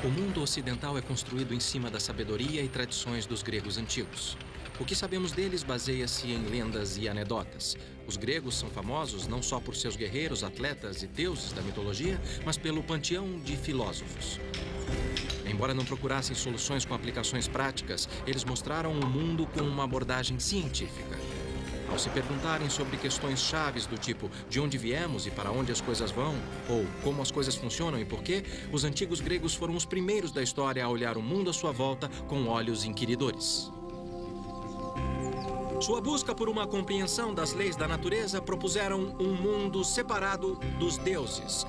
O mundo ocidental é construído em cima da sabedoria e tradições dos gregos antigos. O que sabemos deles baseia-se em lendas e anedotas. Os gregos são famosos não só por seus guerreiros, atletas e deuses da mitologia, mas pelo panteão de filósofos. Embora não procurassem soluções com aplicações práticas, eles mostraram o mundo com uma abordagem científica. Ao se perguntarem sobre questões chaves do tipo de onde viemos e para onde as coisas vão, ou como as coisas funcionam e por quê, os antigos gregos foram os primeiros da história a olhar o mundo à sua volta com olhos inquiridores. Sua busca por uma compreensão das leis da natureza propuseram um mundo separado dos deuses.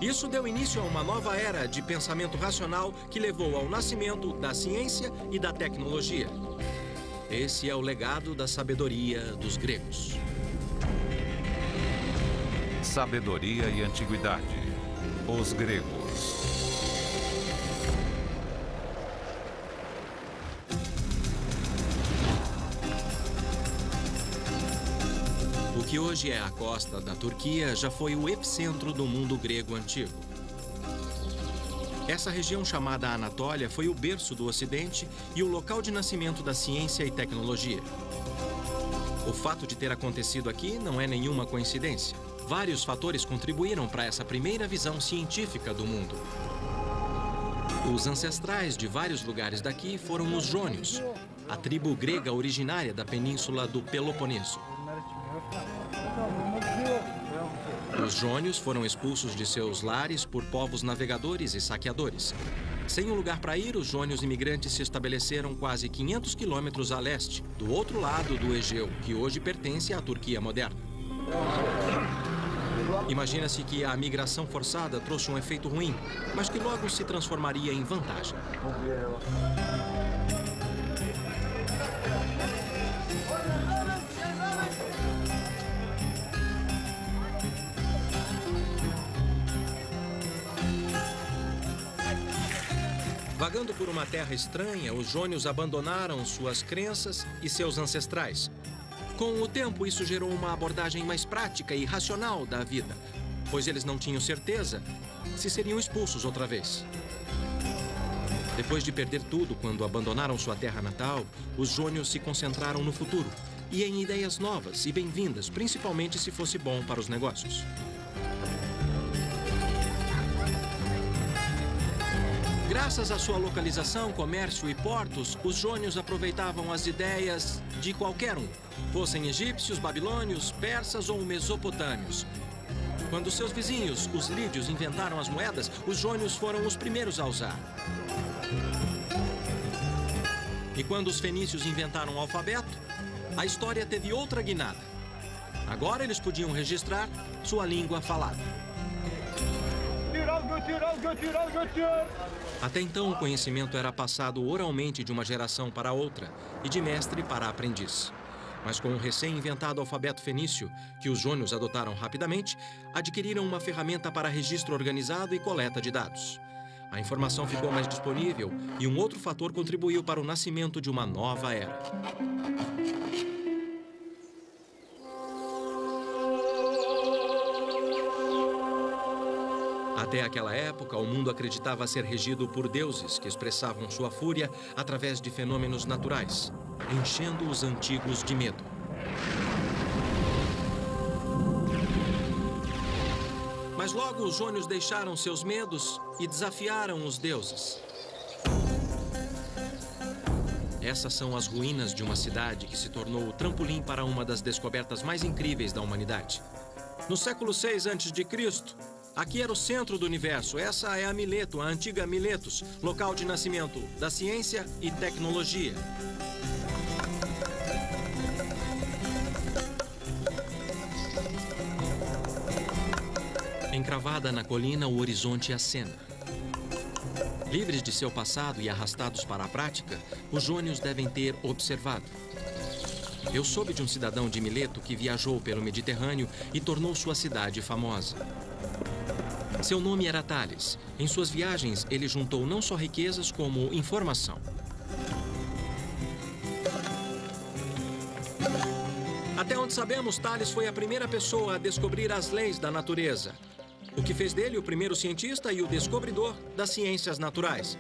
Isso deu início a uma nova era de pensamento racional que levou ao nascimento da ciência e da tecnologia. Esse é o legado da sabedoria dos gregos. Sabedoria e antiguidade. Os gregos. O que hoje é a costa da Turquia já foi o epicentro do mundo grego antigo. Essa região chamada Anatólia foi o berço do Ocidente e o local de nascimento da ciência e tecnologia. O fato de ter acontecido aqui não é nenhuma coincidência. Vários fatores contribuíram para essa primeira visão científica do mundo. Os ancestrais de vários lugares daqui foram os jônios, a tribo grega originária da península do Peloponeso. Os jônios foram expulsos de seus lares por povos navegadores e saqueadores. Sem um lugar para ir, os jônios imigrantes se estabeleceram quase 500 quilômetros a leste, do outro lado do Egeu, que hoje pertence à Turquia moderna. Imagina-se que a migração forçada trouxe um efeito ruim, mas que logo se transformaria em vantagem. Vagando por uma terra estranha, os jônios abandonaram suas crenças e seus ancestrais. Com o tempo, isso gerou uma abordagem mais prática e racional da vida, pois eles não tinham certeza se seriam expulsos outra vez. Depois de perder tudo quando abandonaram sua terra natal, os jônios se concentraram no futuro e em ideias novas e bem-vindas, principalmente se fosse bom para os negócios. Graças à sua localização, comércio e portos, os jônios aproveitavam as ideias de qualquer um, fossem egípcios, babilônios, persas ou mesopotâmios. Quando seus vizinhos, os lídios, inventaram as moedas, os jônios foram os primeiros a usar. E quando os fenícios inventaram o alfabeto, a história teve outra guinada. Agora eles podiam registrar sua língua falada. Até então, o conhecimento era passado oralmente de uma geração para outra e de mestre para aprendiz. Mas com o recém-inventado alfabeto fenício, que os jônios adotaram rapidamente, adquiriram uma ferramenta para registro organizado e coleta de dados. A informação ficou mais disponível e um outro fator contribuiu para o nascimento de uma nova era. Até aquela época, o mundo acreditava ser regido por deuses que expressavam sua fúria através de fenômenos naturais, enchendo os antigos de medo. Mas logo os jônios deixaram seus medos e desafiaram os deuses. Essas são as ruínas de uma cidade que se tornou o trampolim para uma das descobertas mais incríveis da humanidade. No século 6 a.C., aqui era o centro do universo. Essa é a Mileto, a antiga Miletos, local de nascimento da ciência e tecnologia. Encravada na colina, o horizonte acena. Livres de seu passado e arrastados para a prática, os jônios devem ter observado. Eu soube de um cidadão de Mileto que viajou pelo Mediterrâneo e tornou sua cidade famosa. Seu nome era Tales. Em suas viagens, ele juntou não só riquezas, como informação. Até onde sabemos, Tales foi a primeira pessoa a descobrir as leis da natureza. o que fez dele o primeiro cientista e o descobridor das ciências naturais.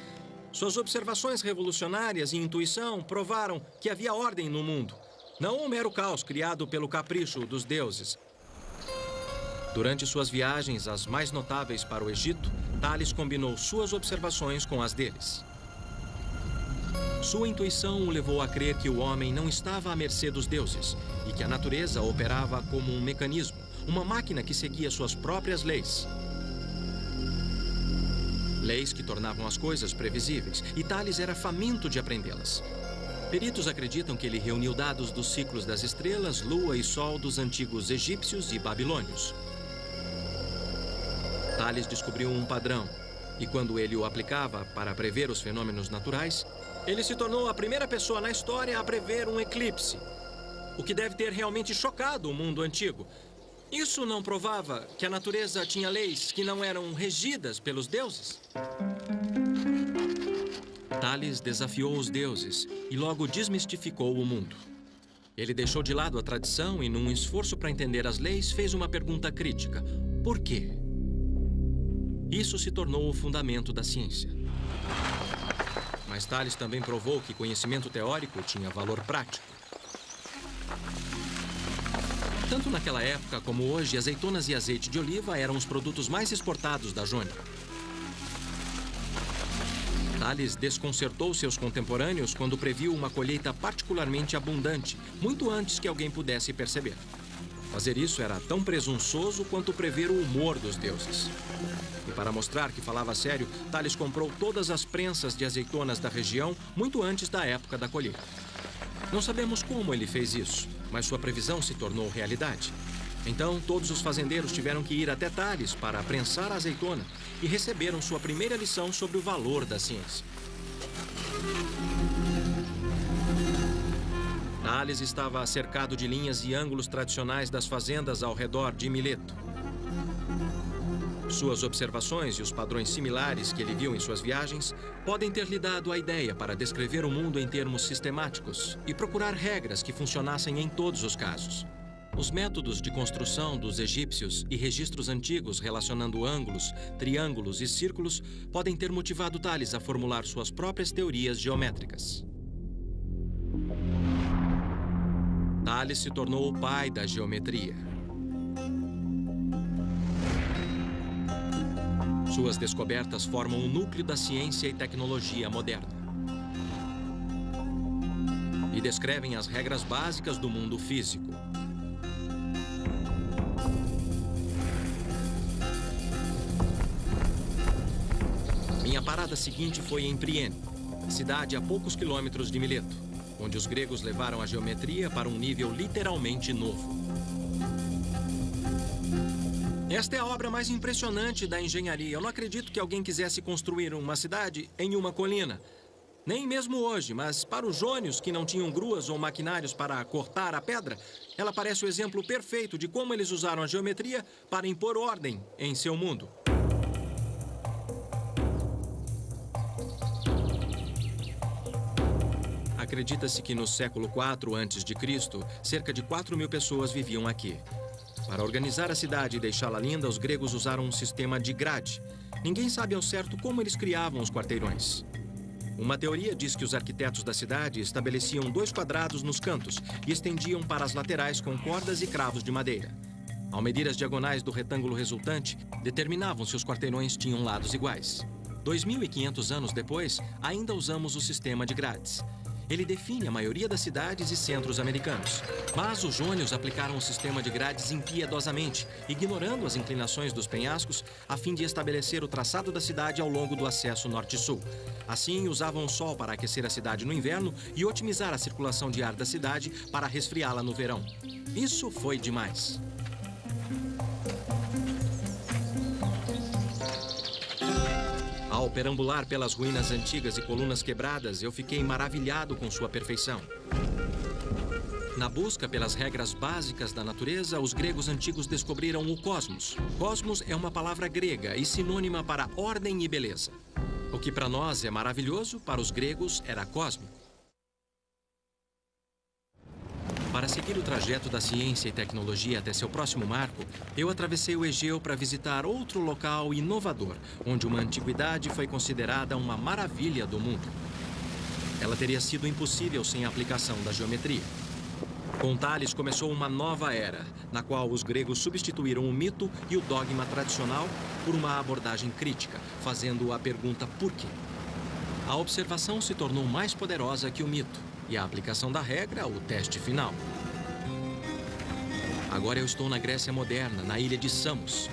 Suas observações revolucionárias e intuição provaram que havia ordem no mundo, não um mero caos criado pelo capricho dos deuses. Durante suas viagens, as mais notáveis para o Egito, Tales combinou suas observações com as deles. Sua intuição o levou a crer que o homem não estava à mercê dos deuses e que a natureza operava como um mecanismo, uma máquina que seguia suas próprias leis. Leis que tornavam as coisas previsíveis, e Tales era faminto de aprendê-las. Peritos acreditam que ele reuniu dados dos ciclos das estrelas, lua e sol dos antigos egípcios e babilônios. Tales descobriu um padrão, e quando ele o aplicava para prever os fenômenos naturais, ele se tornou a primeira pessoa na história a prever um eclipse, o que deve ter realmente chocado o mundo antigo. Isso não provava que a natureza tinha leis que não eram regidas pelos deuses? Tales desafiou os deuses e logo desmistificou o mundo. Ele deixou de lado a tradição e, num esforço para entender as leis, fez uma pergunta crítica: por quê? Isso se tornou o fundamento da ciência. Mas Tales também provou que conhecimento teórico tinha valor prático. Tanto naquela época como hoje, azeitonas e azeite de oliva eram os produtos mais exportados da Jônia. Tales desconcertou seus contemporâneos quando previu uma colheita particularmente abundante, muito antes que alguém pudesse perceber. Fazer isso era tão presunçoso quanto prever o humor dos deuses. E para mostrar que falava sério, Tales comprou todas as prensas de azeitonas da região muito antes da época da colheita. Não sabemos como ele fez isso, mas sua previsão se tornou realidade. Então, todos os fazendeiros tiveram que ir até Tales para prensar a azeitona e receberam sua primeira lição sobre o valor da ciência. Tales estava cercado de linhas e ângulos tradicionais das fazendas ao redor de Mileto. Suas observações e os padrões similares que ele viu em suas viagens podem ter lhe dado a ideia para descrever o mundo em termos sistemáticos e procurar regras que funcionassem em todos os casos. Os métodos de construção dos egípcios e registros antigos relacionando ângulos, triângulos e círculos podem ter motivado Tales a formular suas próprias teorias geométricas. Tales se tornou o pai da geometria. Suas descobertas formam o núcleo da ciência e tecnologia moderna e descrevem as regras básicas do mundo físico. Minha parada seguinte foi em Priene, cidade a poucos quilômetros de Mileto, onde os gregos levaram a geometria para um nível literalmente novo. Esta é a obra mais impressionante da engenharia. Eu não acredito que alguém quisesse construir uma cidade em uma colina. Nem mesmo hoje, mas para os jônios que não tinham gruas ou maquinários para cortar a pedra, ela parece o exemplo perfeito de como eles usaram a geometria para impor ordem em seu mundo. Acredita-se que no século IV a.C., cerca de 4.000 pessoas viviam aqui. Para organizar a cidade e deixá-la linda, os gregos usaram um sistema de grade. Ninguém sabe ao certo como eles criavam os quarteirões. Uma teoria diz que os arquitetos da cidade estabeleciam 2 quadrados nos cantos e estendiam para as laterais com cordas e cravos de madeira. Ao medir as diagonais do retângulo resultante, determinavam se os quarteirões tinham lados iguais. 2.500 anos depois, ainda usamos o sistema de grades. Ele define a maioria das cidades e centros americanos. Mas os jônios aplicaram o sistema de grades impiedosamente, ignorando as inclinações dos penhascos, a fim de estabelecer o traçado da cidade ao longo do acesso norte-sul. Assim, usavam o sol para aquecer a cidade no inverno e otimizar a circulação de ar da cidade para resfriá-la no verão. Isso foi demais. Ao perambular pelas ruínas antigas e colunas quebradas, eu fiquei maravilhado com sua perfeição. Na busca pelas regras básicas da natureza, os gregos antigos descobriram o cosmos. Cosmos é uma palavra grega e sinônima para ordem e beleza. O que para nós é maravilhoso, para os gregos era cósmico. Para Para seguir o trajeto da ciência e tecnologia até seu próximo marco, eu atravessei o Egeu para visitar outro local inovador, onde uma antiguidade foi considerada uma maravilha do mundo. Ela teria sido impossível sem a aplicação da geometria. Com Tales começou uma nova era, na qual os gregos substituíram o mito e o dogma tradicional por uma abordagem crítica, fazendo a pergunta por quê. A observação se tornou mais poderosa que o mito, e a aplicação da regra, o teste final. Agora eu estou na Grécia moderna, na ilha de Samos,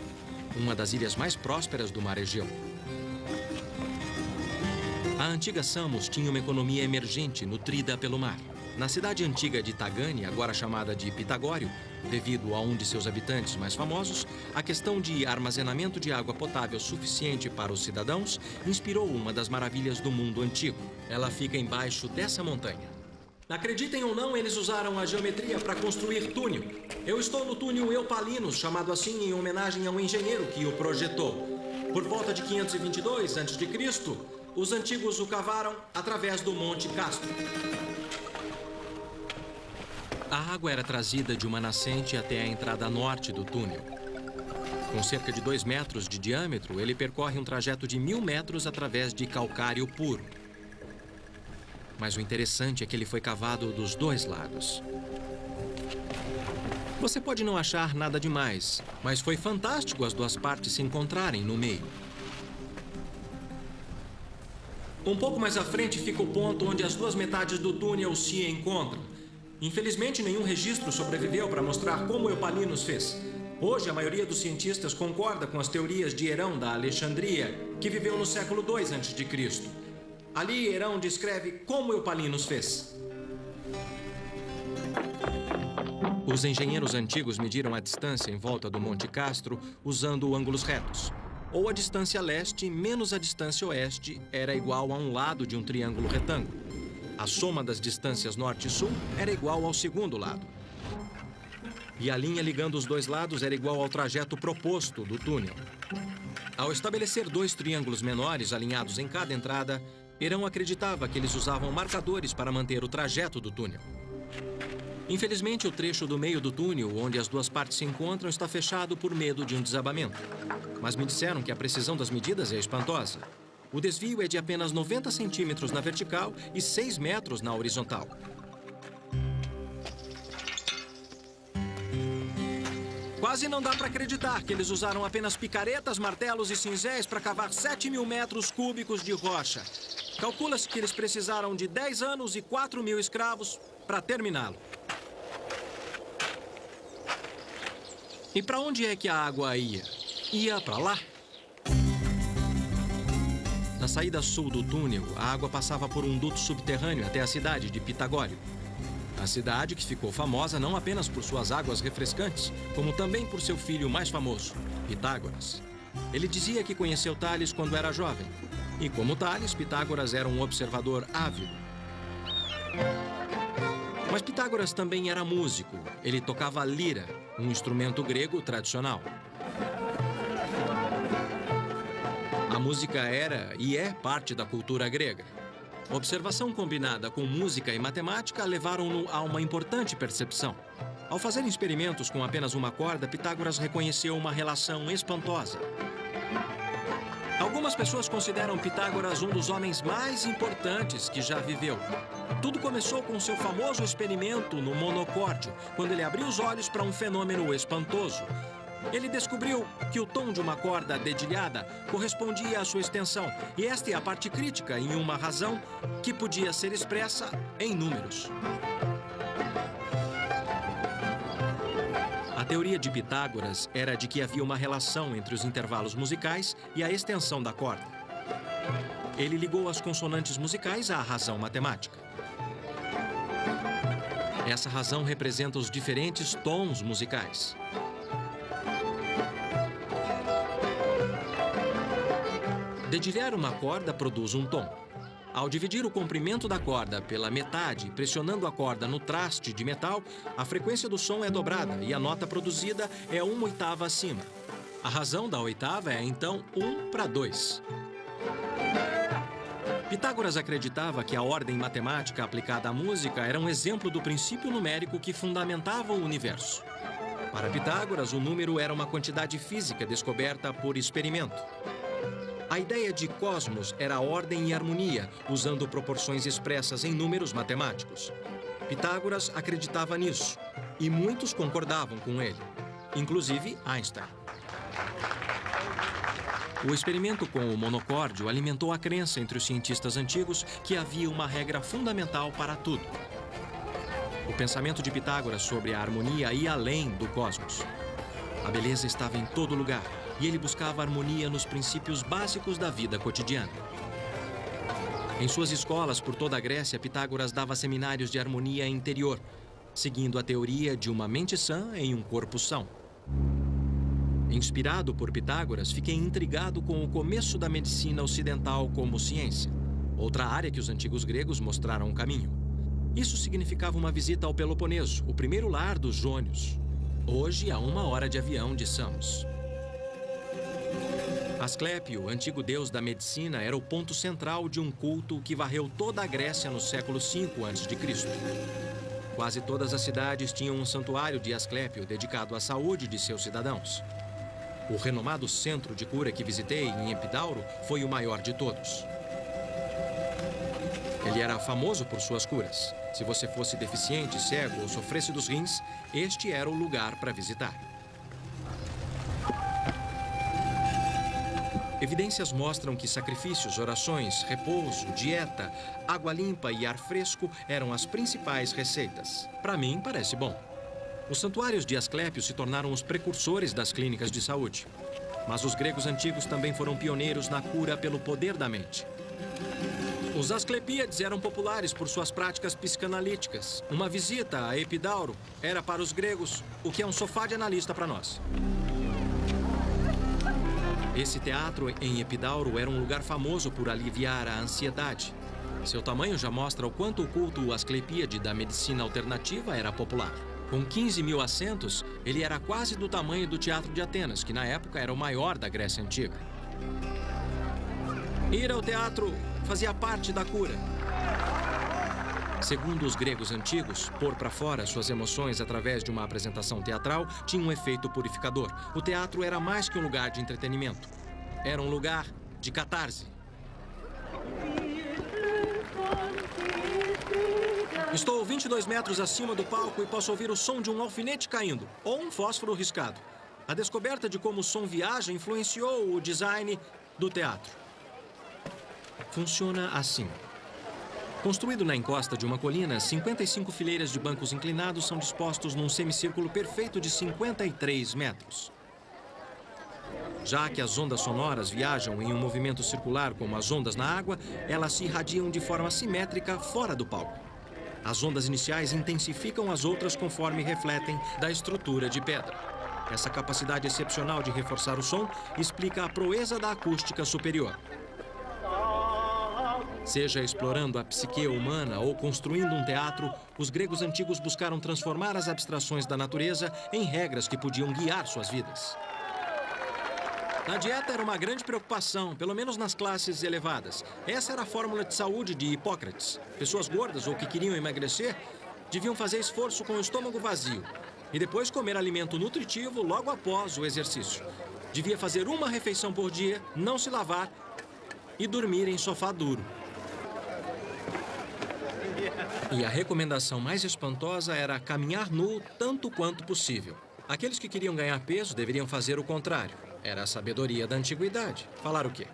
uma das ilhas mais prósperas do mar Egeu. A antiga Samos tinha uma economia emergente, nutrida pelo mar. Na cidade antiga de Tagane, agora chamada de Pitagório, devido a um de seus habitantes mais famosos, a questão de armazenamento de água potável suficiente para os cidadãos inspirou uma das maravilhas do mundo antigo. Ela fica embaixo dessa montanha. Acreditem ou não, eles usaram a geometria para construir túnel. Eu estou no túnel Eupalinos, chamado assim em homenagem a um engenheiro que o projetou. Por volta de 522 a.C., os antigos o cavaram através do Monte Castro. A água era trazida de uma nascente até a entrada norte do túnel. Com cerca de 2 metros de diâmetro, ele percorre um trajeto de 1000 metros através de calcário puro. Mas o interessante é que ele foi cavado dos 2 lados. Você pode não achar nada demais, mas foi fantástico as 2 partes se encontrarem no meio. Um pouco mais à frente fica o ponto onde as 2 metades do túnel se encontram. Infelizmente, nenhum registro sobreviveu para mostrar como Eupalinos fez. Hoje, a maioria dos cientistas concorda com as teorias de Herão da Alexandria, que viveu no século II a.C. Ali, Herão descreve como Eupalinos fez. Os engenheiros antigos mediram a distância em volta do Monte Castro usando ângulos retos. Ou a distância leste menos a distância oeste era igual a um lado de um triângulo retângulo. A soma das distâncias norte e sul era igual ao segundo lado. E a linha ligando os 2 lados era igual ao trajeto proposto do túnel. Ao estabelecer 2 triângulos menores alinhados em cada entrada, Herão acreditava que eles usavam marcadores para manter o trajeto do túnel. Infelizmente, o trecho do meio do túnel, onde as 2 partes se encontram, está fechado por medo de um desabamento. Mas me disseram que a precisão das medidas é espantosa. O desvio é de apenas 90 centímetros na vertical e 6 metros na horizontal. Quase não dá para acreditar que eles usaram apenas picaretas, martelos e cinzéis para cavar 7.000 metros cúbicos de rocha. Calcula-se que eles precisaram de 10 anos e 4.000 escravos para terminá-lo. E para onde é que a água ia? Ia para lá? Na saída sul do túnel, a água passava por um duto subterrâneo até a cidade de Pitagório. A cidade que ficou famosa não apenas por suas águas refrescantes, como também por seu filho mais famoso, Pitágoras. Ele dizia que conheceu Tales quando era jovem. E como Tales, Pitágoras era um observador ávido. Mas Pitágoras também era músico. Ele tocava lira, um instrumento grego tradicional. A música era e é parte da cultura grega. Observação combinada com música e matemática levaram-no a uma importante percepção. Ao fazer experimentos com apenas uma corda, Pitágoras reconheceu uma relação espantosa. Algumas pessoas consideram Pitágoras um dos homens mais importantes que já viveu. Tudo começou com seu famoso experimento no monocórdio, quando ele abriu os olhos para um fenômeno espantoso. Ele descobriu que o tom de uma corda dedilhada correspondia à sua extensão, e esta é a parte crítica em uma razão que podia ser expressa em números. A teoria de Pitágoras era de que havia uma relação entre os intervalos musicais e a extensão da corda. Ele ligou as consonantes musicais à razão matemática. Essa razão representa os diferentes tons musicais. Dedilhar uma corda produz um tom. Ao dividir o comprimento da corda pela metade, pressionando a corda no traste de metal, a frequência do som é dobrada e a nota produzida é 1/8 acima. A razão da oitava é, então, 1/2. Pitágoras acreditava que a ordem matemática aplicada à música era um exemplo do princípio numérico que fundamentava o universo. Para Pitágoras, o número era uma quantidade física descoberta por experimento. A ideia de cosmos era ordem e harmonia, usando proporções expressas em números matemáticos. Pitágoras acreditava nisso, e muitos concordavam com ele, inclusive Einstein. O experimento com o monocórdio alimentou a crença entre os cientistas antigos que havia uma regra fundamental para tudo. O pensamento de Pitágoras sobre a harmonia ia além do cosmos. A beleza estava em todo lugar, e ele buscava harmonia nos princípios básicos da vida cotidiana. Em suas escolas por toda a Grécia, Pitágoras dava seminários de harmonia interior, seguindo a teoria de uma mente sã em um corpo são. Inspirado por Pitágoras, fiquei intrigado com o começo da medicina ocidental como ciência, outra área que os antigos gregos mostraram o caminho. Isso significava uma visita ao Peloponeso, o primeiro lar dos jônios, hoje a 1 hora de avião de Samos. Asclépio, antigo deus da medicina, era o ponto central de um culto que varreu toda a Grécia no século V a.C. Quase todas as cidades tinham um santuário de Asclépio dedicado à saúde de seus cidadãos. O renomado centro de cura que visitei em Epidauro foi o maior de todos. Ele era famoso por suas curas. Se você fosse deficiente, cego ou sofresse dos rins, este era o lugar para visitar. Evidências mostram que sacrifícios, orações, repouso, dieta, água limpa e ar fresco eram as principais receitas. Para mim, parece bom. Os santuários de Asclépio se tornaram os precursores das clínicas de saúde. Mas os gregos antigos também foram pioneiros na cura pelo poder da mente. Os Asclepíades eram populares por suas práticas psicanalíticas. Uma visita a Epidauro era para os gregos o que é um sofá de analista para nós. Esse teatro em Epidauro era um lugar famoso por aliviar a ansiedade. Seu tamanho já mostra o quanto o culto asclepíade da medicina alternativa era popular. Com 15 mil assentos, ele era quase do tamanho do Teatro de Atenas, que na época era o maior da Grécia Antiga. Ir ao teatro fazia parte da cura. Segundo os gregos antigos, pôr para fora suas emoções através de uma apresentação teatral tinha um efeito purificador. O teatro era mais que um lugar de entretenimento. Era um lugar de catarse. Estou 22 metros acima do palco e posso ouvir o som de um alfinete caindo, ou um fósforo riscado. A descoberta de como o som viaja influenciou o design do teatro. Funciona assim. Construído na encosta de uma colina, 55 fileiras de bancos inclinados são dispostos num semicírculo perfeito de 53 metros. Já que as ondas sonoras viajam em um movimento circular como as ondas na água, elas se irradiam de forma simétrica fora do palco. As ondas iniciais intensificam as outras conforme refletem da estrutura de pedra. Essa capacidade excepcional de reforçar o som explica a proeza da acústica superior. Seja explorando a psique humana ou construindo um teatro, os gregos antigos buscaram transformar as abstrações da natureza em regras que podiam guiar suas vidas. A dieta era uma grande preocupação, pelo menos nas classes elevadas. Essa era a fórmula de saúde de Hipócrates. Pessoas gordas ou que queriam emagrecer deviam fazer esforço com o estômago vazio e depois comer alimento nutritivo logo após o exercício. Devia fazer uma refeição por dia, não se lavar e dormir em sofá duro. E a recomendação mais espantosa era caminhar nu tanto quanto possível. Aqueles que queriam ganhar peso deveriam fazer o contrário. Era a sabedoria da antiguidade. Falar o quê?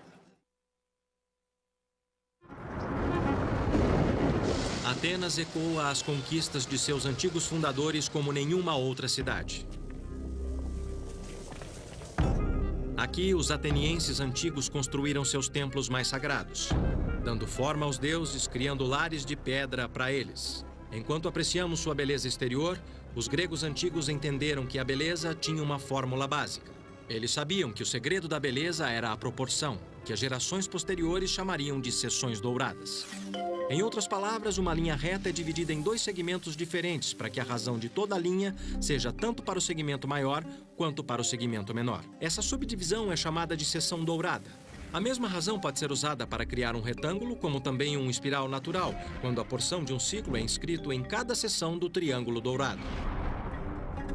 Atenas ecoa as conquistas de seus antigos fundadores como nenhuma outra cidade. Aqui, os atenienses antigos construíram seus templos mais sagrados, dando forma aos deuses, criando lares de pedra para eles. Enquanto apreciamos sua beleza exterior, os gregos antigos entenderam que a beleza tinha uma fórmula básica. Eles sabiam que o segredo da beleza era a proporção, que as gerações posteriores chamariam de seções douradas. Em outras palavras, uma linha reta é dividida em 2 segmentos diferentes para que a razão de toda a linha seja tanto para o segmento maior quanto para o segmento menor. Essa subdivisão é chamada de seção dourada. A mesma razão pode ser usada para criar um retângulo, como também um espiral natural, quando a porção de um ciclo é inscrito em cada seção do triângulo dourado.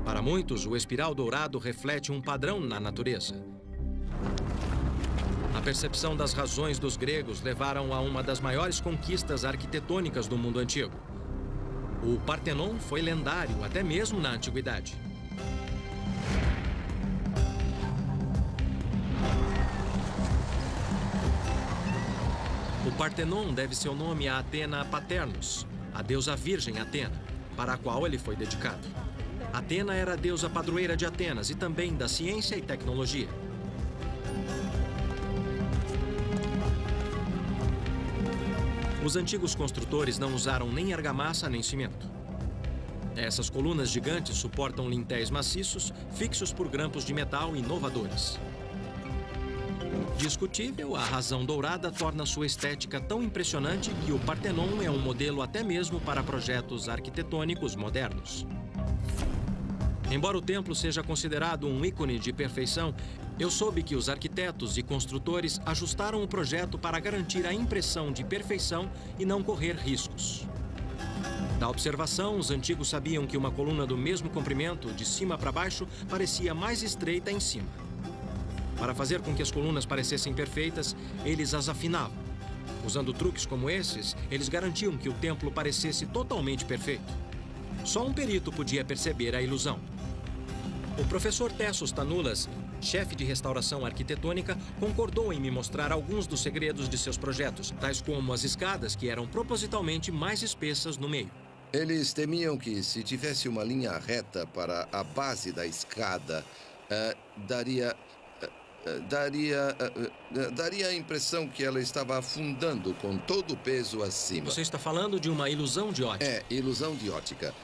Para muitos, o espiral dourado reflete um padrão na natureza. A percepção das razões dos gregos levaram a uma das maiores conquistas arquitetônicas do mundo antigo. O Partenon foi lendário até mesmo na antiguidade. O Partenon deve seu nome a Atena Paternus, a deusa virgem Atena, para a qual ele foi dedicado. Atena era a deusa padroeira de Atenas e também da ciência e tecnologia. Os antigos construtores não usaram nem argamassa nem cimento. Essas colunas gigantes suportam lintéis maciços, fixos por grampos de metal inovadores. Discutível, a razão dourada torna sua estética tão impressionante que o Partenon é um modelo até mesmo para projetos arquitetônicos modernos. Embora o templo seja considerado um ícone de perfeição, eu soube que os arquitetos e construtores ajustaram o projeto para garantir a impressão de perfeição e não correr riscos. Da observação, os antigos sabiam que uma coluna do mesmo comprimento, de cima para baixo, parecia mais estreita em cima. Para fazer com que as colunas parecessem perfeitas, eles as afinavam. Usando truques como esses, eles garantiam que o templo parecesse totalmente perfeito. Só um perito podia perceber a ilusão. O professor Tessos Tanulas, chefe de restauração arquitetônica, concordou em me mostrar alguns dos segredos de seus projetos, tais como as escadas, que eram propositalmente mais espessas no meio. Eles temiam que, se tivesse uma linha reta para a base da escada, daria a impressão que ela estava afundando com todo o peso acima. Você está falando de uma ilusão de ótica? É, ilusão de ótica.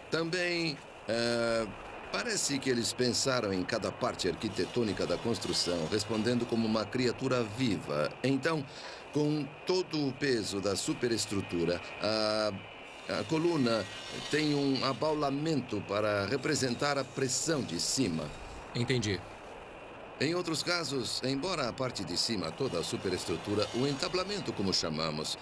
Também, parece que eles pensaram em cada parte arquitetônica da construção, respondendo como uma criatura viva. Então, com todo o peso da superestrutura, a coluna tem um abaulamento para representar a pressão de cima. Entendi. Em outros casos, embora a parte de cima, toda a superestrutura, o entablamento, como chamamos,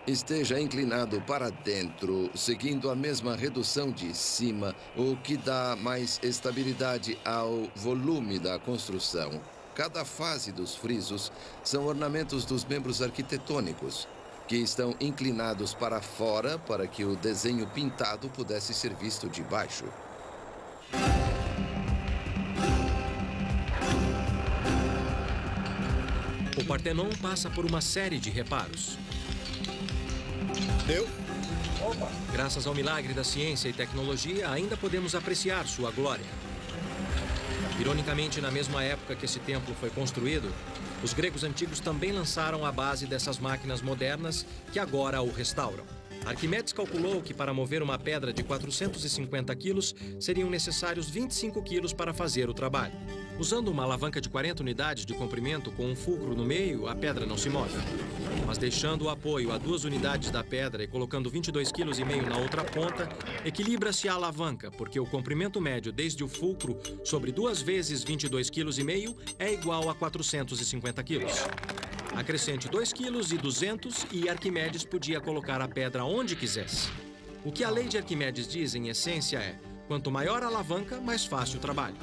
esteja inclinado para dentro, seguindo a mesma redução de cima, o que dá mais estabilidade ao volume da construção. Cada fase dos frisos são ornamentos dos membros arquitetônicos, que estão inclinados para fora para que o desenho pintado pudesse ser visto de baixo. O Partenon passa por uma série de reparos. Deu? Graças ao milagre da ciência e tecnologia, ainda podemos apreciar sua glória. Ironicamente, na mesma época que esse templo foi construído, os gregos antigos também lançaram a base dessas máquinas modernas que agora o restauram. Arquimedes calculou que para mover uma pedra de 450 quilos, seriam necessários 25 quilos para fazer o trabalho. Usando uma alavanca de 40 unidades de comprimento com um fulcro no meio, a pedra não se move. Mas deixando o apoio a 2 unidades da pedra e colocando 22,5 kg na outra ponta, equilibra-se a alavanca, porque o comprimento médio desde o fulcro sobre 2 vezes 22,5 kg é igual a 450 kg. Acrescente 2,2 kg e Arquimedes podia colocar a pedra onde quisesse. O que a lei de Arquimedes diz, em essência, é: quanto maior a alavanca, mais fácil o trabalho.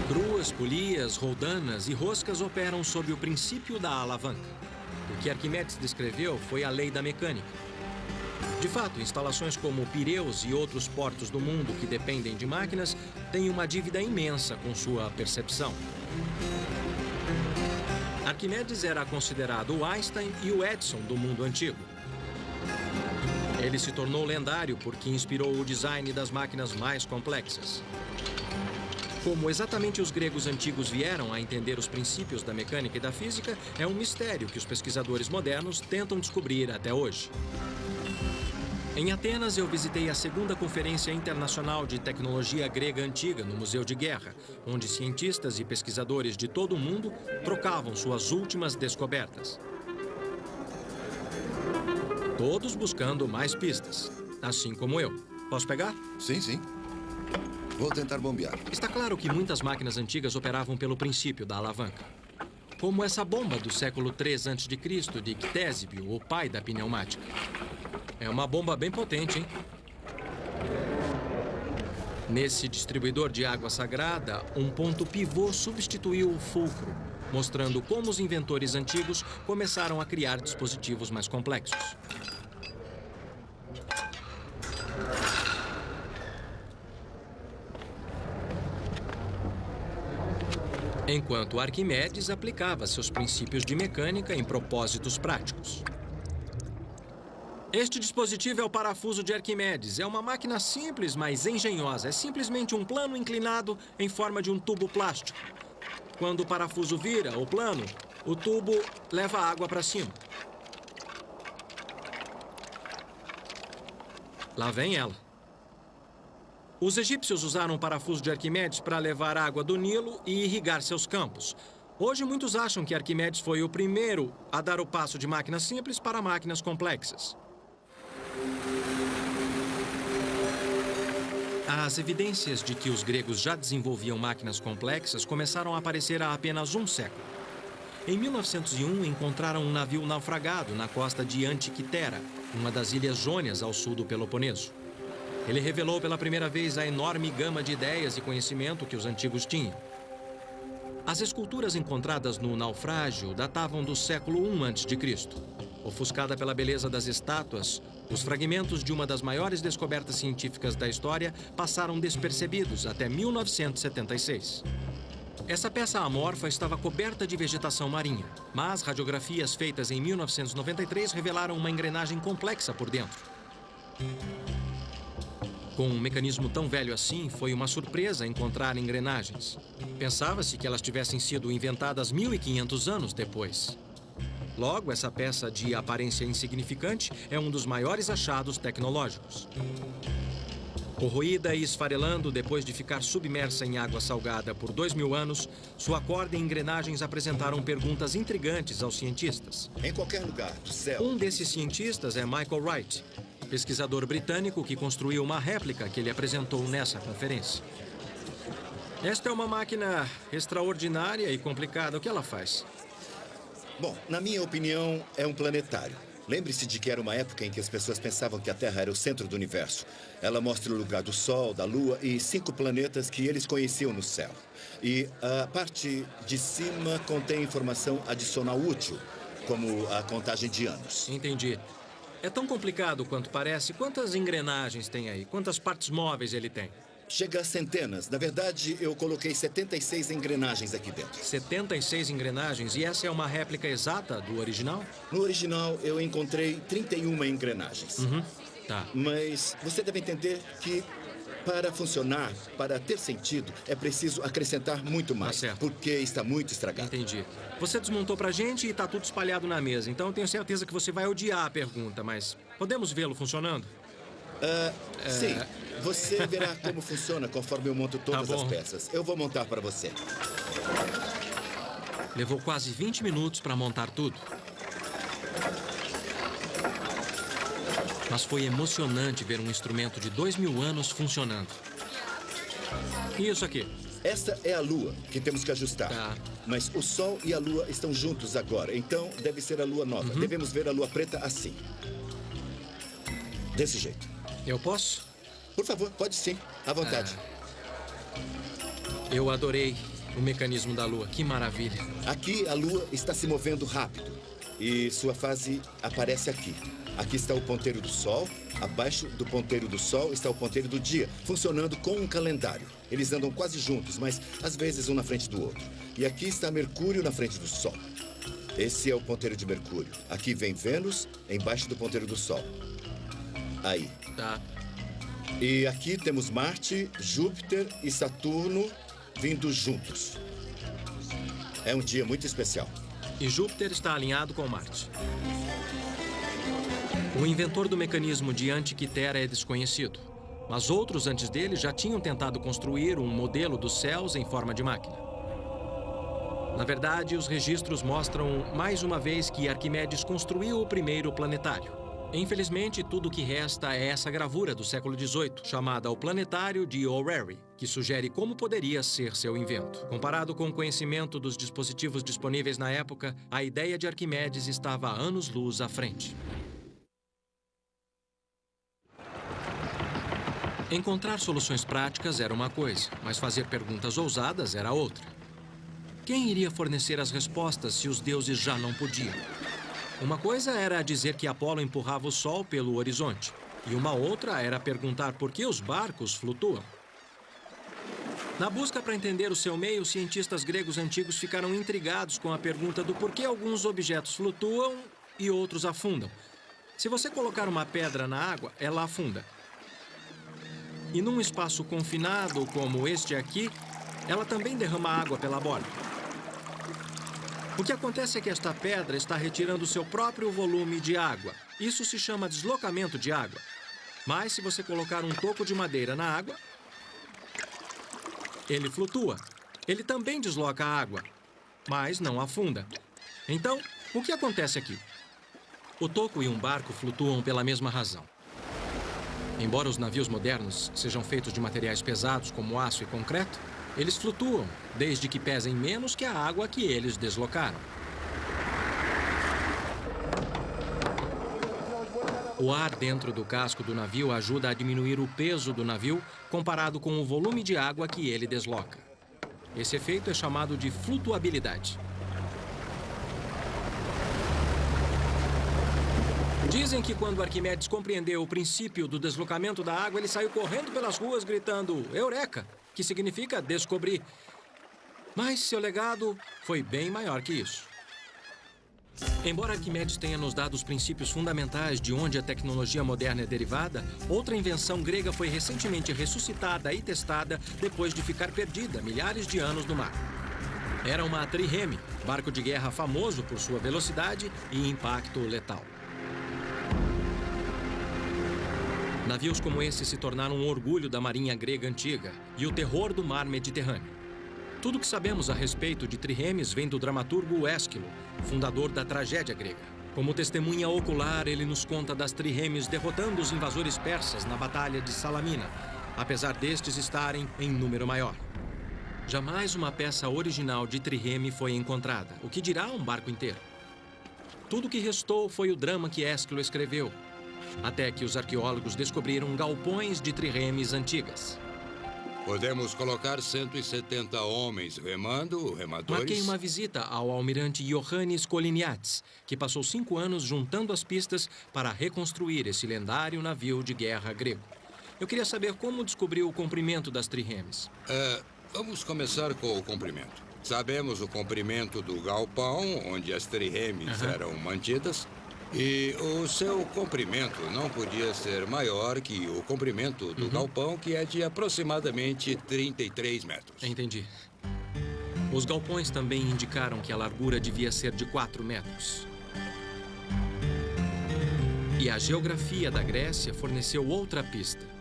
Gruas, polias, roldanas e roscas operam sob o princípio da alavanca. O que Arquimedes descreveu foi a lei da mecânica. De fato, instalações como Pireus e outros portos do mundo que dependem de máquinas têm uma dívida imensa com sua percepção. Arquimedes era considerado o Einstein e o Edison do mundo antigo. Ele se tornou lendário porque inspirou o design das máquinas mais complexas. Como exatamente os gregos antigos vieram a entender os princípios da mecânica e da física, é um mistério que os pesquisadores modernos tentam descobrir até hoje. Em Atenas, eu visitei a 2ª Conferência Internacional de Tecnologia Grega Antiga no Museu de Guerra, onde cientistas e pesquisadores de todo o mundo trocavam suas últimas descobertas. Todos buscando mais pistas, assim como eu. Posso pegar? Sim, sim. Vou tentar bombear. Está claro que muitas máquinas antigas operavam pelo princípio da alavanca. Como essa bomba do século III a.C. de Ctésibio, o pai da pneumática. É uma bomba bem potente, hein? Nesse distribuidor de água sagrada, um ponto pivô substituiu o fulcro, mostrando como os inventores antigos começaram a criar dispositivos mais complexos. Enquanto Arquimedes aplicava seus princípios de mecânica em propósitos práticos. Este dispositivo é o parafuso de Arquimedes. É uma máquina simples, mas engenhosa. É simplesmente um plano inclinado em forma de um tubo plástico. Quando o parafuso vira, o plano, o tubo leva a água para cima. Lá vem ela. Os egípcios usaram o parafuso de Arquimedes para levar água do Nilo e irrigar seus campos. Hoje, muitos acham que Arquimedes foi o primeiro a dar o passo de máquinas simples para máquinas complexas. As evidências de que os gregos já desenvolviam máquinas complexas começaram a aparecer há apenas um século. Em 1901, encontraram um navio naufragado na costa de Antiquitera, uma das ilhas jônias ao sul do Peloponeso. Ele revelou pela primeira vez a enorme gama de ideias e conhecimento que os antigos tinham. As esculturas encontradas no naufrágio datavam do século I a.C. Ofuscada pela beleza das estátuas, os fragmentos de uma das maiores descobertas científicas da história passaram despercebidos até 1976. Essa peça amorfa estava coberta de vegetação marinha, mas radiografias feitas em 1993 revelaram uma engrenagem complexa por dentro. Com um mecanismo tão velho assim, foi uma surpresa encontrar engrenagens. Pensava-se que elas tivessem sido inventadas 1.500 anos depois. Logo, essa peça de aparência insignificante é um dos maiores achados tecnológicos. Corroída e esfarelando depois de ficar submersa em água salgada por 2.000 anos, sua corda e engrenagens apresentaram perguntas intrigantes aos cientistas. Em qualquer lugar do céu... Um desses cientistas é Michael Wright, pesquisador britânico que construiu uma réplica que ele apresentou nessa conferência. Esta é uma máquina extraordinária e complicada. O que ela faz? Bom, na minha opinião, é um planetário. Lembre-se de que era uma época em que as pessoas pensavam que a Terra era o centro do universo. Ela mostra o lugar do Sol, da Lua e 5 planetas que eles conheciam no céu. E a parte de cima contém informação adicional útil, como a contagem de anos. Entendi. É tão complicado quanto parece. Quantas engrenagens tem aí? Quantas partes móveis ele tem? Chega a centenas. Na verdade, eu coloquei 76 engrenagens aqui dentro. 76 engrenagens? E essa é uma réplica exata do original? No original, eu encontrei 31 engrenagens. Tá. Mas você deve entender que para funcionar, para ter sentido, é preciso acrescentar muito mais. Tá certo. Porque está muito estragado. Entendi. Você desmontou pra gente e tá tudo espalhado na mesa. Então eu tenho certeza que você vai odiar a pergunta, mas podemos vê-lo funcionando? Sim. Você verá como funciona conforme eu monto todas as peças. Eu vou montar para você. Levou quase 20 minutos para montar tudo. Mas foi emocionante ver um instrumento de 2.000 anos funcionando. E isso aqui? Esta é a Lua, que temos que ajustar. Tá. Mas o Sol e a Lua estão juntos agora, então deve ser a Lua nova. Devemos ver a Lua preta assim. Desse jeito. Eu posso? Por favor, pode sim. À vontade. Eu adorei o mecanismo da Lua. Que maravilha. Aqui a Lua está se movendo rápido. E sua fase aparece aqui. Aqui está o ponteiro do Sol. Abaixo do ponteiro do Sol está o ponteiro do dia, funcionando com um calendário. Eles andam quase juntos, mas às vezes um na frente do outro. E aqui está Mercúrio na frente do Sol. Esse é o ponteiro de Mercúrio. Aqui vem Vênus, embaixo do ponteiro do Sol. Aí. Tá. E aqui temos Marte, Júpiter e Saturno vindo juntos. É um dia muito especial. E Júpiter está alinhado com Marte. O inventor do mecanismo de Antiquitera é desconhecido, mas outros antes dele já tinham tentado construir um modelo dos céus em forma de máquina. Na verdade, os registros mostram mais uma vez que Arquimedes construiu o primeiro planetário. Infelizmente, tudo o que resta é essa gravura do século XVIII, chamada O Planetário de O'Reilly, que sugere como poderia ser seu invento. Comparado com o conhecimento dos dispositivos disponíveis na época, a ideia de Arquimedes estava a anos-luz à frente. Encontrar soluções práticas era uma coisa, mas fazer perguntas ousadas era outra. Quem iria fornecer as respostas se os deuses já não podiam? Uma coisa era dizer que Apolo empurrava o Sol pelo horizonte, e uma outra era perguntar por que os barcos flutuam. Na busca para entender o seu meio, os cientistas gregos antigos ficaram intrigados com a pergunta do porquê alguns objetos flutuam e outros afundam. Se você colocar uma pedra na água, ela afunda. E num espaço confinado como este aqui, ela também derrama água pela borda. O que acontece é que esta pedra está retirando seu próprio volume de água. Isso se chama deslocamento de água. Mas se você colocar um toco de madeira na água, ele flutua. Ele também desloca a água, mas não afunda. Então, o que acontece aqui? O toco e um barco flutuam pela mesma razão. Embora os navios modernos sejam feitos de materiais pesados como aço e concreto, eles flutuam, desde que pesem menos que a água que eles deslocaram. O ar dentro do casco do navio ajuda a diminuir o peso do navio comparado com o volume de água que ele desloca. Esse efeito é chamado de flutuabilidade. Dizem que quando Arquimedes compreendeu o princípio do deslocamento da água, ele saiu correndo pelas ruas gritando Eureka, que significa descobrir. Mas seu legado foi bem maior que isso. Embora Arquimedes tenha nos dado os princípios fundamentais de onde a tecnologia moderna é derivada, outra invenção grega foi recentemente ressuscitada e testada depois de ficar perdida milhares de anos no mar. Era uma trireme, barco de guerra famoso por sua velocidade e impacto letal. Navios como esse se tornaram um orgulho da marinha grega antiga e o terror do mar Mediterrâneo. Tudo o que sabemos a respeito de triremes vem do dramaturgo Ésquilo, fundador da tragédia grega. Como testemunha ocular, ele nos conta das triremes derrotando os invasores persas na Batalha de Salamina, apesar destes estarem em número maior. Jamais uma peça original de trireme foi encontrada, o que dirá um barco inteiro. Tudo o que restou foi o drama que Ésquilo escreveu, até que os arqueólogos descobriram galpões de triremes antigas. Podemos colocar 170 homens remadores. Marquei uma visita ao almirante Iohannis Koliniatis, que passou 5 anos juntando as pistas para reconstruir esse lendário navio de guerra grego. Eu queria saber como descobriu o comprimento das triremes. Vamos começar com o comprimento. Sabemos o comprimento do galpão, onde as triremes eram mantidas. E o seu comprimento não podia ser maior que o comprimento do galpão, que é de aproximadamente 33 metros. Entendi. Os galpões também indicaram que a largura devia ser de 4 metros. E a geografia da Grécia forneceu outra pista.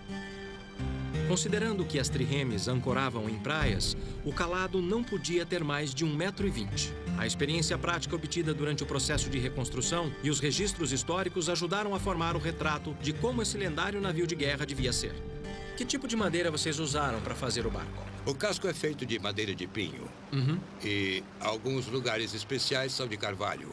Considerando que as triremes ancoravam em praias, o calado não podia ter mais de 1,20 m. A experiência prática obtida durante o processo de reconstrução e os registros históricos ajudaram a formar o retrato de como esse lendário navio de guerra devia ser. Que tipo de madeira vocês usaram para fazer o barco? O casco é feito de madeira de pinho. E alguns lugares especiais são de carvalho.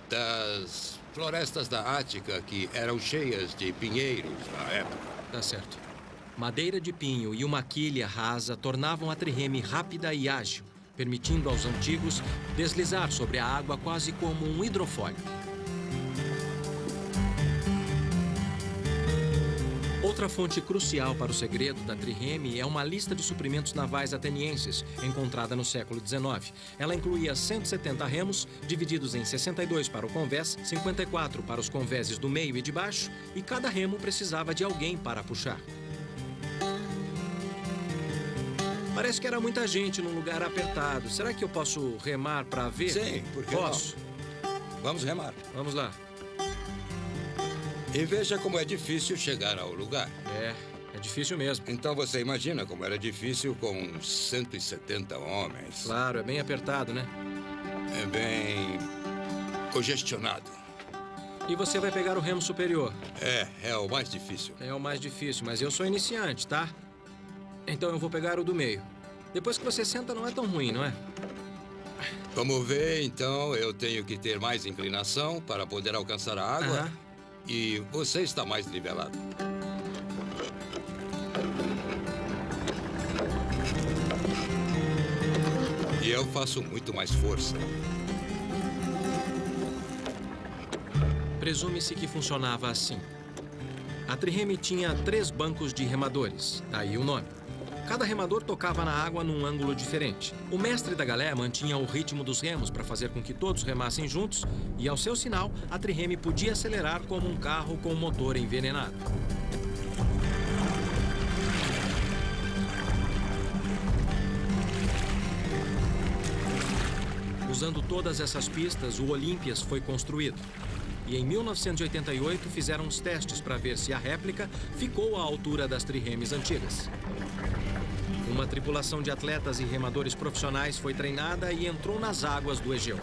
Das florestas da Ática, que eram cheias de pinheiros na época. Tá certo. Madeira de pinho e uma quilha rasa tornavam a trireme rápida e ágil, permitindo aos antigos deslizar sobre a água quase como um hidrofólio. Outra fonte crucial para o segredo da trireme é uma lista de suprimentos navais atenienses, encontrada no século XIX. Ela incluía 170 remos, divididos em 62 para o convés, 54 para os convéses do meio e de baixo, e cada remo precisava de alguém para puxar. Parece que era muita gente num lugar apertado. Será que eu posso remar para ver? Sim, por que posso? Não? Vamos remar. Vamos lá. E veja como é difícil chegar ao lugar. É difícil mesmo. Então você imagina como era difícil com 170 homens. Claro, é bem apertado, né? É bem congestionado. E você vai pegar o remo superior. É o mais difícil. É o mais difícil, mas eu sou iniciante, tá? Então eu vou pegar o do meio. Depois que você senta, não é tão ruim, não é? Como vê, então, eu tenho que ter mais inclinação para poder alcançar a água. Aham. E você está mais nivelado. E eu faço muito mais força. Presume-se que funcionava assim. A trireme tinha 3 bancos de remadores, daí o nome. Cada remador tocava na água num ângulo diferente. O mestre da galé mantinha o ritmo dos remos para fazer com que todos remassem juntos e, ao seu sinal, a trireme podia acelerar como um carro com motor envenenado. Usando todas essas pistas, o Olympias foi construído. E em 1988 fizeram os testes para ver se a réplica ficou à altura das triremes antigas. Uma tripulação de atletas e remadores profissionais foi treinada e entrou nas águas do Egeu.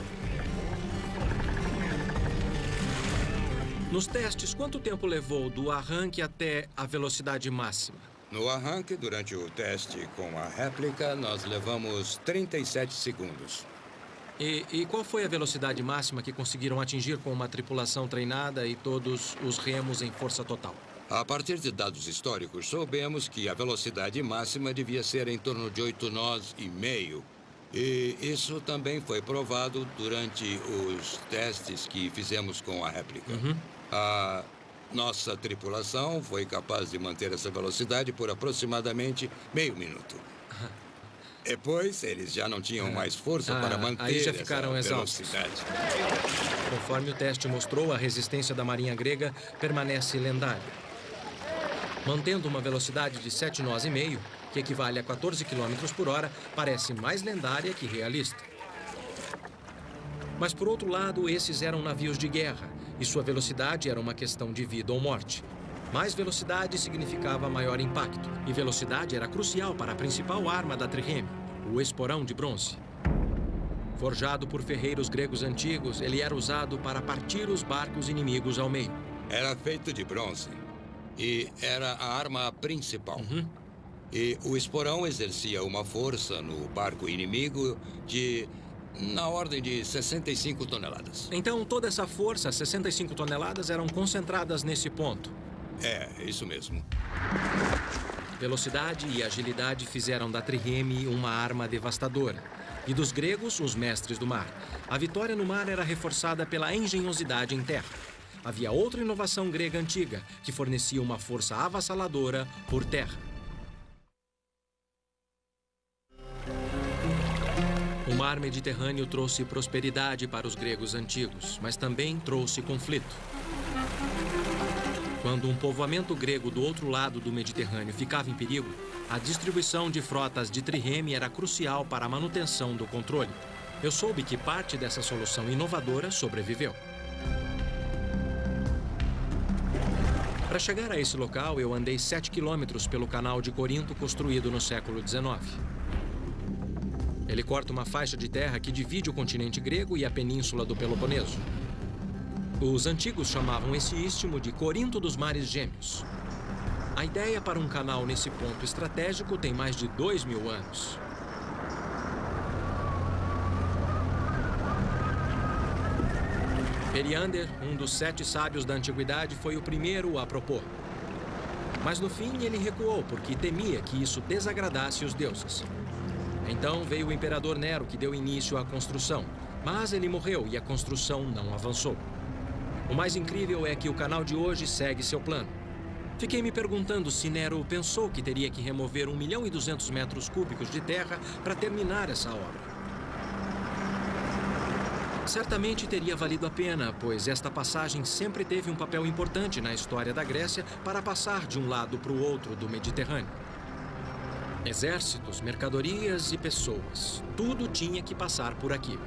Nos testes, quanto tempo levou do arranque até a velocidade máxima? No arranque, durante o teste com a réplica, nós levamos 37 segundos. E qual foi a velocidade máxima que conseguiram atingir com uma tripulação treinada e todos os remos em força total? A partir de dados históricos, soubemos que a velocidade máxima devia ser em torno de 8 nós e meio. E isso também foi provado durante os testes que fizemos com a réplica. A nossa tripulação foi capaz de manter essa velocidade por aproximadamente meio minuto. Depois, eles já não tinham mais força para manter aí já ficaram essa exaustos. velocidade. Conforme o teste mostrou, a resistência da marinha grega permanece lendária. Mantendo uma velocidade de 7 nós e meio, que equivale a 14 km por hora, parece mais lendária que realista. Mas, por outro lado, esses eram navios de guerra, e sua velocidade era uma questão de vida ou morte. Mais velocidade significava maior impacto, e velocidade era crucial para a principal arma da trireme, o esporão de bronze. Forjado por ferreiros gregos antigos, ele era usado para partir os barcos inimigos ao meio. Era feito de bronze e era a arma principal. E o esporão exercia uma força no barco inimigo na ordem de 65 toneladas. Então, toda essa força, 65 toneladas, eram concentradas nesse ponto. É, isso mesmo. Velocidade e agilidade fizeram da trireme uma arma devastadora. E dos gregos, os mestres do mar. A vitória no mar era reforçada pela engenhosidade em terra. Havia outra inovação grega antiga, que fornecia uma força avassaladora por terra. O mar Mediterrâneo trouxe prosperidade para os gregos antigos, mas também trouxe conflito. Quando um povoamento grego do outro lado do Mediterrâneo ficava em perigo, a distribuição de frotas de trireme era crucial para a manutenção do controle. Eu soube que parte dessa solução inovadora sobreviveu. Para chegar a esse local, eu andei 7 quilômetros pelo canal de Corinto construído no século XIX. Ele corta uma faixa de terra que divide o continente grego e a península do Peloponeso. Os antigos chamavam esse istmo de Corinto dos Mares Gêmeos. A ideia para um canal nesse ponto estratégico tem mais de 2000 anos. Periander, um dos 7 sábios da antiguidade, foi o primeiro a propor. Mas no fim ele recuou porque temia que isso desagradasse os deuses. Então veio o imperador Nero, que deu início à construção. Mas ele morreu e a construção não avançou. O mais incrível é que o canal de hoje segue seu plano. Fiquei me perguntando se Nero pensou que teria que remover 1.200.000 metros cúbicos de terra para terminar essa obra. Certamente teria valido a pena, pois esta passagem sempre teve um papel importante na história da Grécia para passar de um lado para o outro do Mediterrâneo. Exércitos, mercadorias e pessoas, tudo tinha que passar por aqui.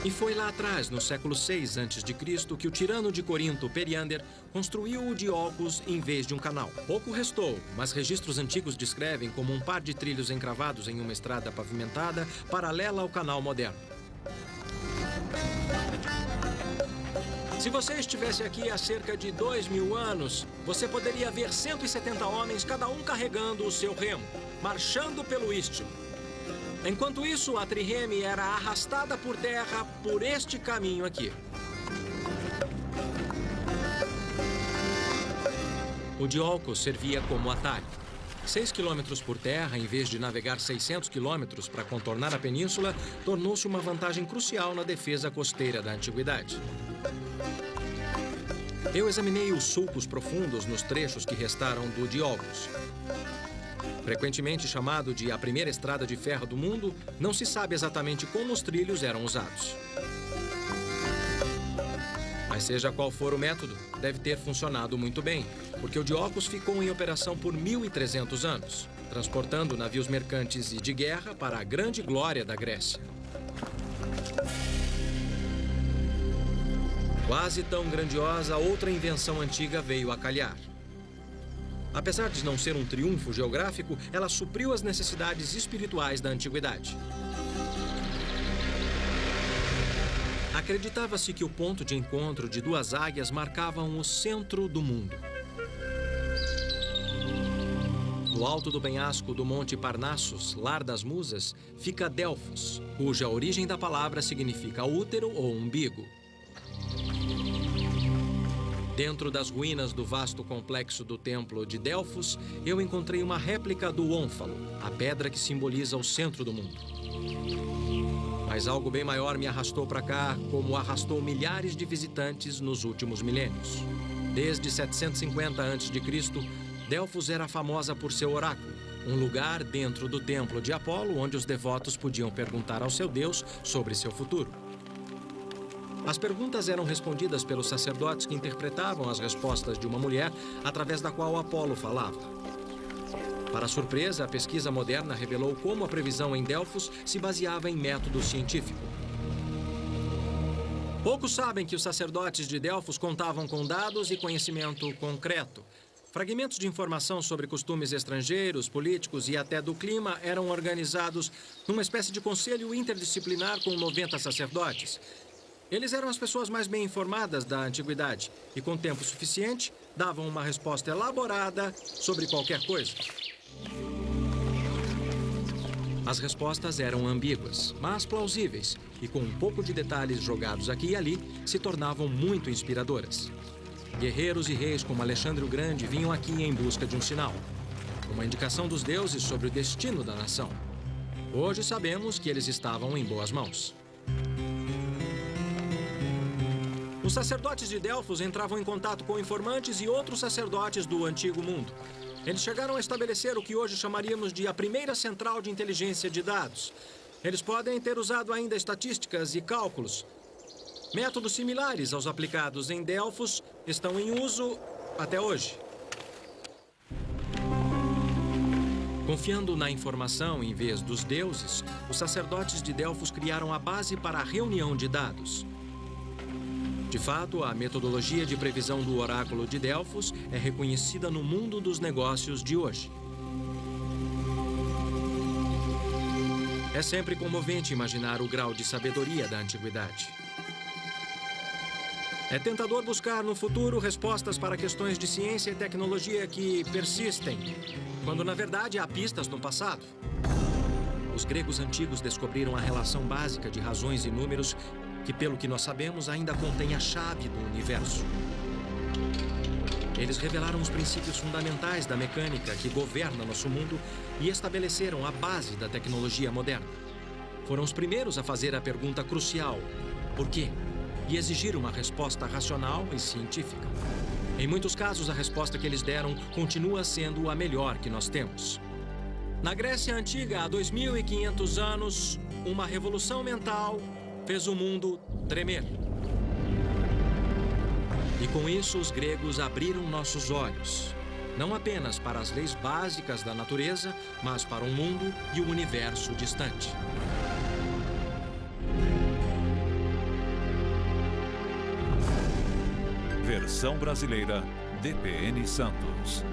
E foi lá atrás, no século VI a.C., que o tirano de Corinto, Periander, construiu o Diolcos em vez de um canal. Pouco restou, mas registros antigos descrevem como um par de trilhos encravados em uma estrada pavimentada paralela ao canal moderno. Se você estivesse aqui há cerca de 2000 anos, você poderia ver 170 homens, cada um carregando o seu remo, marchando pelo istmo. Enquanto isso, a trireme era arrastada por terra por este caminho aqui. O Diolcos servia como atalho. 6 quilômetros por terra, em vez de navegar 600 quilômetros para contornar a península, tornou-se uma vantagem crucial na defesa costeira da antiguidade. Eu examinei os sulcos profundos nos trechos que restaram do Diolcos. Frequentemente chamado de a primeira estrada de ferro do mundo, não se sabe exatamente como os trilhos eram usados. Mas seja qual for o método, deve ter funcionado muito bem, porque o Diolcos ficou em operação por 1.300 anos, transportando navios mercantes e de guerra para a grande glória da Grécia. Quase tão grandiosa, outra invenção antiga veio a calhar. Apesar de não ser um triunfo geográfico, ela supriu as necessidades espirituais da antiguidade. Acreditava-se que o ponto de encontro de duas águias marcavam o centro do mundo. No alto do penhasco do Monte Parnassus, lar das musas, fica Delfos, cuja origem da palavra significa útero ou umbigo. Dentro das ruínas do vasto complexo do templo de Delfos, eu encontrei uma réplica do ônfalo, a pedra que simboliza o centro do mundo. Mas algo bem maior me arrastou para cá, como arrastou milhares de visitantes nos últimos milênios. Desde 750 a.C., Delfos era famosa por seu oráculo, um lugar dentro do templo de Apolo onde os devotos podiam perguntar ao seu Deus sobre seu futuro. As perguntas eram respondidas pelos sacerdotes que interpretavam as respostas de uma mulher através da qual Apolo falava. Para surpresa, a pesquisa moderna revelou como a previsão em Delfos se baseava em método científico. Poucos sabem que os sacerdotes de Delfos contavam com dados e conhecimento concreto. Fragmentos de informação sobre costumes estrangeiros, políticos e até do clima eram organizados numa espécie de conselho interdisciplinar com 90 sacerdotes. Eles eram as pessoas mais bem informadas da antiguidade e, com tempo suficiente, davam uma resposta elaborada sobre qualquer coisa. As respostas eram ambíguas, mas plausíveis, e com um pouco de detalhes jogados aqui e ali, se tornavam muito inspiradoras. Guerreiros e reis como Alexandre o Grande vinham aqui em busca de um sinal, uma indicação dos deuses sobre o destino da nação. Hoje sabemos que eles estavam em boas mãos. Os sacerdotes de Delfos entravam em contato com informantes e outros sacerdotes do Antigo Mundo. Eles chegaram a estabelecer o que hoje chamaríamos de a primeira central de inteligência de dados. Eles podem ter usado ainda estatísticas e cálculos. Métodos similares aos aplicados em Delfos estão em uso até hoje. Confiando na informação em vez dos deuses, os sacerdotes de Delfos criaram a base para a reunião de dados. De fato, a metodologia de previsão do oráculo de Delfos é reconhecida no mundo dos negócios de hoje. É sempre comovente imaginar o grau de sabedoria da antiguidade. É tentador buscar no futuro respostas para questões de ciência e tecnologia que persistem, quando na verdade há pistas no passado. Os gregos antigos descobriram a relação básica de razões e números que, pelo que nós sabemos, ainda contém a chave do universo. Eles revelaram os princípios fundamentais da mecânica que governa nosso mundo e estabeleceram a base da tecnologia moderna. Foram os primeiros a fazer a pergunta crucial: por quê? E exigir uma resposta racional e científica. Em muitos casos, a resposta que eles deram continua sendo a melhor que nós temos. Na Grécia Antiga, há 2.500 anos, uma revolução mental fez o mundo tremer. E com isso, os gregos abriram nossos olhos, não apenas para as leis básicas da natureza, mas para um mundo e o universo distante. Versão brasileira, DPN Santos.